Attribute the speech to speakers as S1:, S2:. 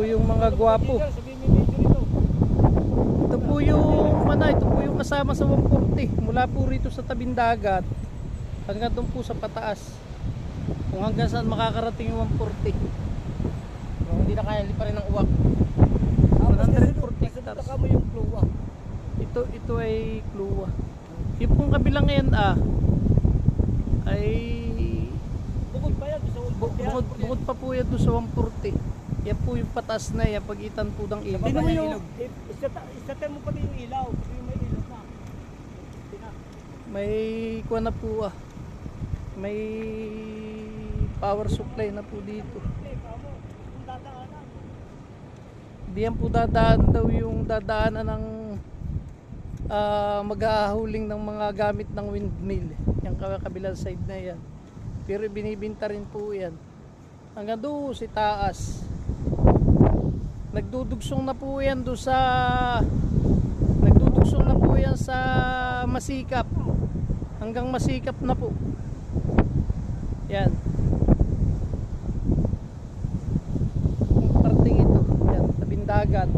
S1: yung mga gwapo. Ito po yung ito po yung kasama sa 140. Mula po rito sa tabing dagat hanggang doon po sa pataas. Kung hanggang saan makakarating yung 140.
S2: Kung hindi na kaya lipa rin ng uwak.
S1: 140 hectares.
S2: Saka mo yung kluwa.
S1: Ito ay kluwa. Yung pong kabilang yan ay
S2: Bukod pa yan sa 140.
S1: bukod pa po yan doon sa 140. Yan po yung patas na yan, pagitan po ng ilog.
S2: Tingnan mo yung isa mo pati yung ilaw. Kasi may ilaw na.
S1: May kuha na po may power supply na po dito. Diyan po dadaan daw yung dadaanan ng mag-ahuling ng mga gamit ng windmill. Yung kabilang side na yan. Pero binibinta rin po yan. Hanggang doon si taas. Nagdudugsong na po yan doon sa Masikap. Hanggang Masikap na po. Yan. Yung parting ito. Yan, tabing dagat.